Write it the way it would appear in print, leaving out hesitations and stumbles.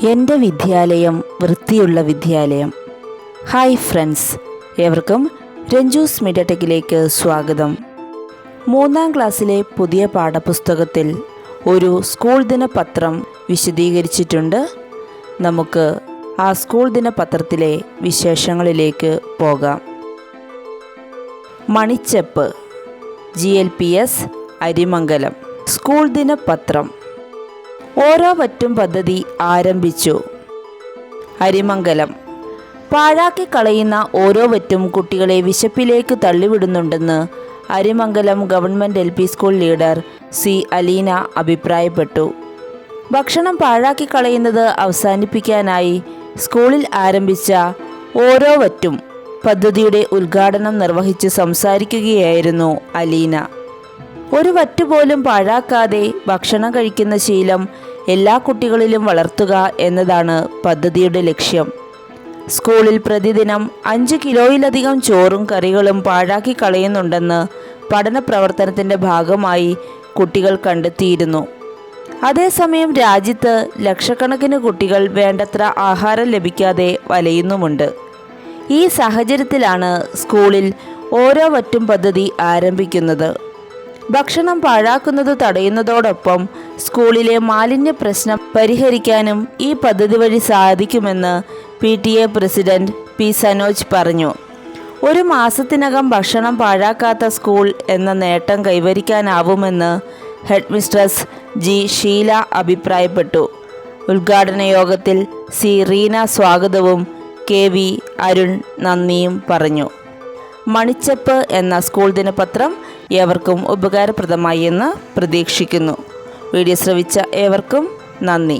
എൻ്റെ വിദ്യാലയം വൃത്തിയുള്ള വിദ്യാലയം. ഹായ് ഫ്രണ്ട്സ്, ഏവർക്കും രഞ്ജൂസ് മീഡിയ ടെക്കിലേക്ക് സ്വാഗതം. 3ാം ക്ലാസ്സിലെ പുതിയ പാഠപുസ്തകത്തിൽ ഒരു സ്കൂൾ ദിനപത്രം വിശദീകരിച്ചിട്ടുണ്ട്. നമുക്ക് ആ സ്കൂൾ ദിനപത്രത്തിലെ വിശേഷങ്ങളിലേക്ക് പോകാം. മണിച്ചെപ്പ്, GLPS അരിമംഗലം. സ്കൂൾ ദിനപത്രം. ഓരോ വറ്റും പദ്ധതി ആരംഭിച്ചു. അരിമംഗലം. പാഴാക്കി കളയുന്ന ഓരോ വറ്റും കുട്ടികളെ വിശപ്പിലേക്ക് തള്ളിവിടുന്നുണ്ടെന്ന് Arimangalam government LP school leader C. Aleena അഭിപ്രായപ്പെട്ടു. ഭക്ഷണം പാഴാക്കി കളയുന്നത് അവസാനിപ്പിക്കാനായി സ്കൂളിൽ ആരംഭിച്ച ഓരോ വറ്റും പദ്ധതിയുടെ ഉദ്ഘാടനം നിർവഹിച്ച് സംസാരിക്കുകയായിരുന്നു അലീന. ഒരു വറ്റുപോലും പാഴാക്കാതെ ഭക്ഷണം കഴിക്കുന്ന ശീലം എല്ലാ കുട്ടികളിലും വളർത്തുക എന്നതാണ് പദ്ധതിയുടെ ലക്ഷ്യം. സ്കൂളിൽ പ്രതിദിനം 5 കിലോയിലധികം ചോറും കറികളും പാഴാക്കി കളയുന്നുണ്ടെന്ന് പഠന പ്രവർത്തനത്തിൻ്റെ ഭാഗമായി കുട്ടികൾ കണ്ടെത്തിയിരുന്നു. അതേസമയം രാജ്യത്ത് ലക്ഷക്കണക്കിന് കുട്ടികൾ വേണ്ടത്ര ആഹാരം ലഭിക്കാതെ വലയുന്നുമുണ്ട്. ഈ സാഹചര്യത്തിലാണ് സ്കൂളിൽ ഓരോ വറ്റും പദ്ധതി ആരംഭിക്കുന്നത്. ഭക്ഷണം പാഴാക്കുന്നത് തടയുന്നതോടൊപ്പം സ്കൂളിലെ മാലിന്യ പ്രശ്നം പരിഹരിക്കാനും ഈ പദ്ധതി വഴി സാധിക്കുമെന്ന് PTA പ്രസിഡന്റ് P. സനോജ് പറഞ്ഞു. ഒരു മാസത്തിനകം ഭക്ഷണം പാഴാക്കാത്ത സ്കൂൾ എന്ന നേട്ടം കൈവരിക്കാനാവുമെന്ന് ഹെഡ് മിസ്ട്രസ് G. ഷീല അഭിപ്രായപ്പെട്ടു. ഉദ്ഘാടന യോഗത്തിൽ C. റീന സ്വാഗതവും KV. അരുൺ നന്ദിയും പറഞ്ഞു. മണിച്ചെപ്പ് എന്ന സ്കൂൾ ദിനപത്രം ഏവർക്കും ഉപകാരപ്രദമായി എന്ന് പ്രതീക്ഷിക്കുന്നു. വീഡിയോ ശ്രവിച്ച ഏവർക്കും നന്ദി.